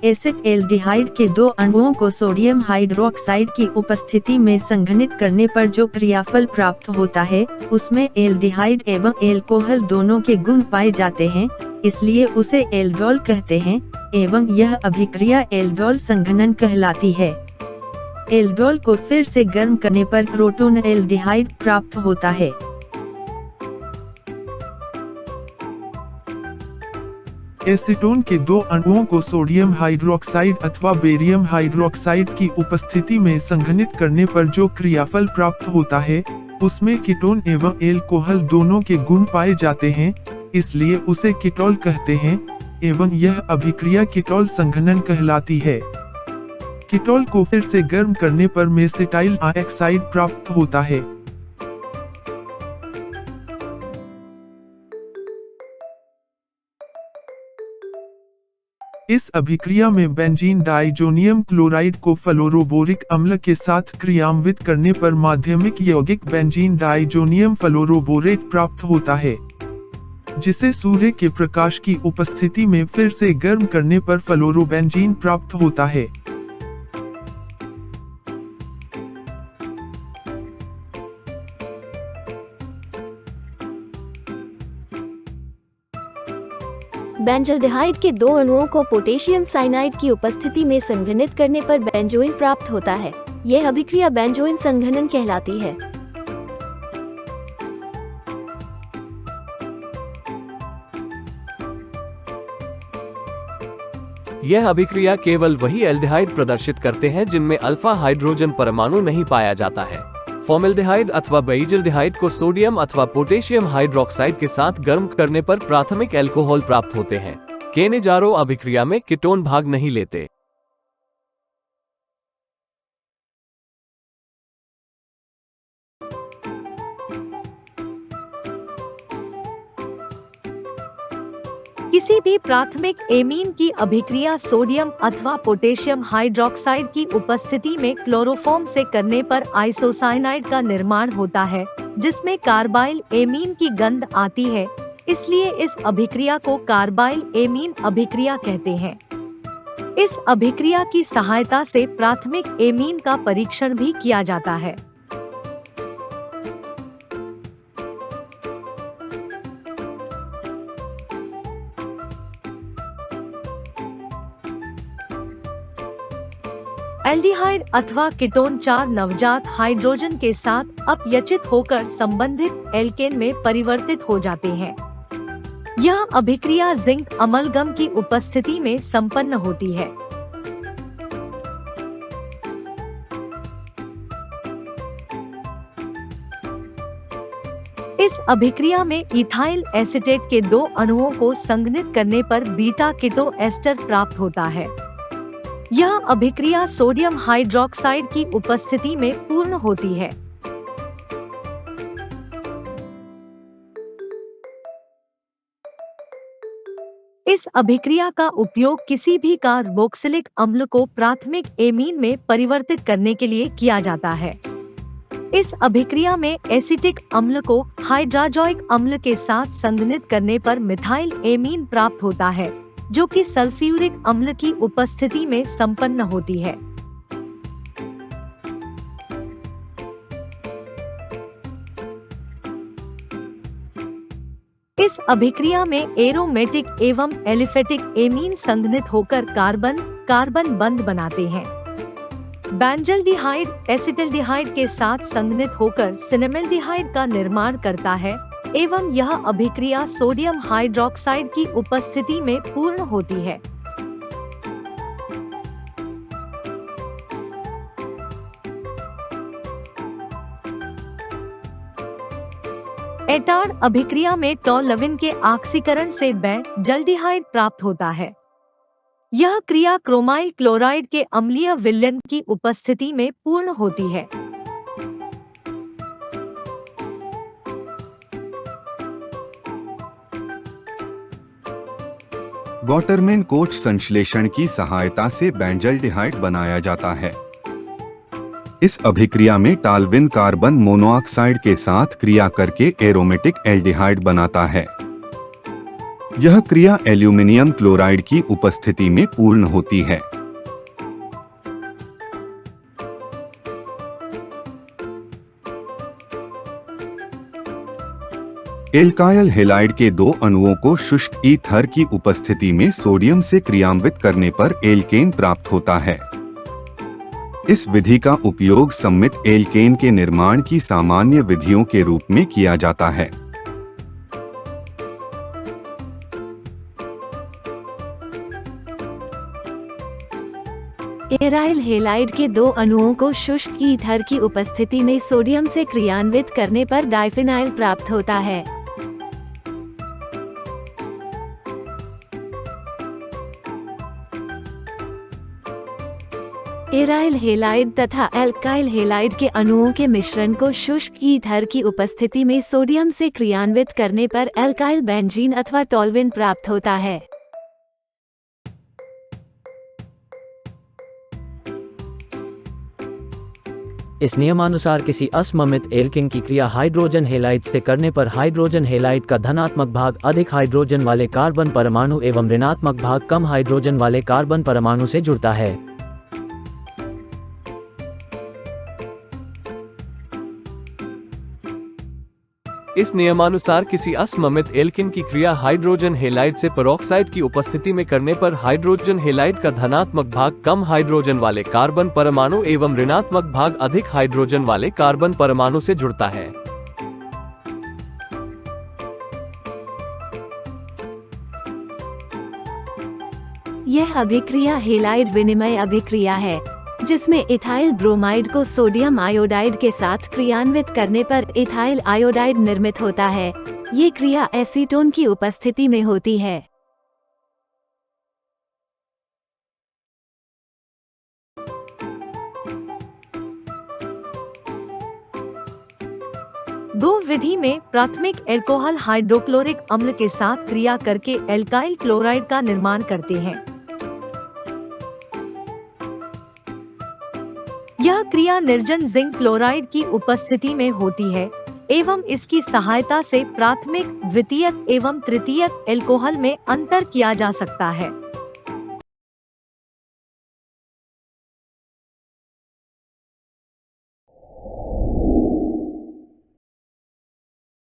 Acid aldehyde के दो अणुओं को सोडियम हाइड्रोक्साइड की उपस्थिति में संघनित करने पर जो क्रियाफल प्राप्त होता है, उसमें एल्डिहाइड एवं एल्कोहल दोनों के गुण पाए जाते हैं, इसलिए उसे एल्डोल कहते हैं एवं यह अभिक्रिया एल्डोल संघनन कहलाती है। एल्डोल को फिर से गर्म करने पर क्रोटोन एल्डिहाइड प्राप्त होता है। एसीटोन के दो अणुओं को सोडियम हाइड्रोक्साइड अथवा बेरियम हाइड्रोक्साइड की उपस्थिति में संघनित करने पर जो क्रियाफल प्राप्त होता है, उसमें कीटोन एवं एल्कोहल दोनों के गुण पाए जाते हैं, इसलिए उसे कीटोल कहते हैं एवं यह अभिक्रिया कीटोल संघनन कहलाती है। कीटोल को फिर से गर्म करने पर मेसेटाइल ऑक्साइड प्राप्त होता है। इस अभिक्रिया में बेंजीन डाइजोनियम क्लोराइड को फ्लोरोबोरिक अम्ल के साथ क्रियान्वित करने पर माध्यमिक यौगिक बेंजीन डाइजोनियम फ्लोरोबोरेट प्राप्त होता है, जिसे सूर्य के प्रकाश की उपस्थिति में फिर से गर्म करने पर फ्लोरोबेंजीन प्राप्त होता है। बेंजल्डिहाइड के दो अणुओं को पोटेशियम साइनाइड की उपस्थिति में संघनित करने पर बेंजोइन प्राप्त होता है। यह अभिक्रिया बेंजोइन संघनन कहलाती है। यह अभिक्रिया केवल वही एल्डिहाइड प्रदर्शित करते हैं जिनमें अल्फा हाइड्रोजन परमाणु नहीं पाया जाता है। फॉर्मेल्डिहाइड अथवा बेंजल्डिहाइड को सोडियम अथवा पोटेशियम हाइड्रोक्साइड के साथ गर्म करने पर प्राथमिक अल्कोहल प्राप्त होते हैं। केनेजारो अभिक्रिया में कीटोन भाग नहीं लेते। किसी भी प्राथमिक एमीन की अभिक्रिया सोडियम अथवा पोटेशियम हाइड्रोक्साइड की उपस्थिति में क्लोरोफॉर्म से करने पर आइसोसाइनाइड का निर्माण होता है, जिसमें कार्बाइल एमीन की गंध आती है, इसलिए इस अभिक्रिया को कार्बाइल एमीन अभिक्रिया कहते हैं। इस अभिक्रिया की सहायता से प्राथमिक एमीन का परीक्षण भी किया जाता है। एल्डिहाइड अथवा कीटोन चार नवजात हाइड्रोजन के साथ अपयचित होकर संबंधित एल्केन में परिवर्तित हो जाते हैं। यह अभिक्रिया जिंक अमलगम की उपस्थिति में संपन्न होती है। इस अभिक्रिया में इथाइल एसीटेट के दो अणुओं को संघनित करने पर बीटा कीटो एस्टर प्राप्त होता है। यह अभिक्रिया सोडियम हाइड्रोक्साइड की उपस्थिति में पूर्ण होती है। इस अभिक्रिया का उपयोग किसी भी कार्बोक्सिलिक अम्ल को प्राथमिक एमीन में परिवर्तित करने के लिए किया जाता है। इस अभिक्रिया में एसिटिक अम्ल को हाइड्राजोइक अम्ल के साथ संघनित करने पर मिथाइल एमीन प्राप्त होता है, जो कि सल्फ्यूरिक अम्ल की उपस्थिति में संपन्न होती है। इस अभिक्रिया में एरोमेटिक एवं एलिफेटिक एमीन संघनित होकर कार्बन बंध बनाते हैं। बेंजल्डिहाइड एसिटल्डिहाइड के साथ संघनित होकर सिनेमल्डिहाइड का निर्माण करता है एवं यह अभिक्रिया सोडियम हाइड्रोक्साइड की उपस्थिति में पूर्ण होती है। एटार्ड अभिक्रिया में टोलुइन के ऑक्सीकरण से बेंजल्डिहाइड प्राप्त होता है। यह क्रिया क्रोमाइल क्लोराइड के अम्लीय विलयन की उपस्थिति में पूर्ण होती है। गॉटरमैन कोच संश्लेषण की सहायता से बेंजल्डिहाइड बनाया जाता है। इस अभिक्रिया में टोलुइन कार्बन मोनोऑक्साइड के साथ क्रिया करके एरोमेटिक एल्डिहाइड बनाता है। यह क्रिया एल्यूमिनियम क्लोराइड की उपस्थिति में पूर्ण होती है। एल्काइल हैलाइड के 2 अणुओं को शुष्क ईथर की उपस्थिति में सोडियम से क्रियान्वित करने पर एल्केन प्राप्त होता है। इस विधि का उपयोग सममित एल्केन के निर्माण की सामान्य विधियों के रूप में किया जाता है। एराइल हैलाइड के 2 अणुओं को शुष्क ईथर की उपस्थिति में सोडियम से क्रियान्वित करने पर डाइफिनाइल प्राप्त होता है। एराइल हैलाइड तथा एल्काइल हैलाइड के अणुओं के मिश्रण को शुष्क ईथर की उपस्थिति में सोडियम से क्रियान्वित करने पर एल्काइल बेंजीन अथवा टोल्यूइन प्राप्त होता है। इस नियमानुसार किसी असममित एल्केन की क्रिया हाइड्रोजन हैलाइड से करने पर हाइड्रोजन हैलाइड का धनात्मक भाग अधिक हाइड्रोजन वाले कार्बन परमाणु एवं ऋणात्मक भाग कम हाइड्रोजन वाले कार्बन परमाणु से जुड़ता है। इस नियमानुसार किसी असममित एल्केन की क्रिया हाइड्रोजन हैलाइड से पेरोक्साइड की उपस्थिति में करने पर हाइड्रोजन हैलाइड का धनात्मक भाग कम हाइड्रोजन वाले कार्बन परमाणु एवं ऋणात्मक भाग अधिक हाइड्रोजन वाले कार्बन परमाणु से जुड़ता है। यह अभिक्रिया हैलाइड विनिमय अभिक्रिया है, जिसमें इथाइल ब्रोमाइड को सोडियम आयोडाइड के साथ क्रियान्वित करने पर इथाइल आयोडाइड निर्मित होता है। ये क्रिया एसीटोन की उपस्थिति में होती है। दो विधि में प्राथमिक एल्कोहल हाइड्रोक्लोरिक अम्ल के साथ क्रिया करके एल्काइल क्लोराइड का निर्माण करते हैं। यह क्रिया निर्जन जिंक क्लोराइड की उपस्थिति में होती है एवं इसकी सहायता से प्राथमिक, द्वितीयक एवं तृतीयक एल्कोहल में अंतर किया जा सकता है।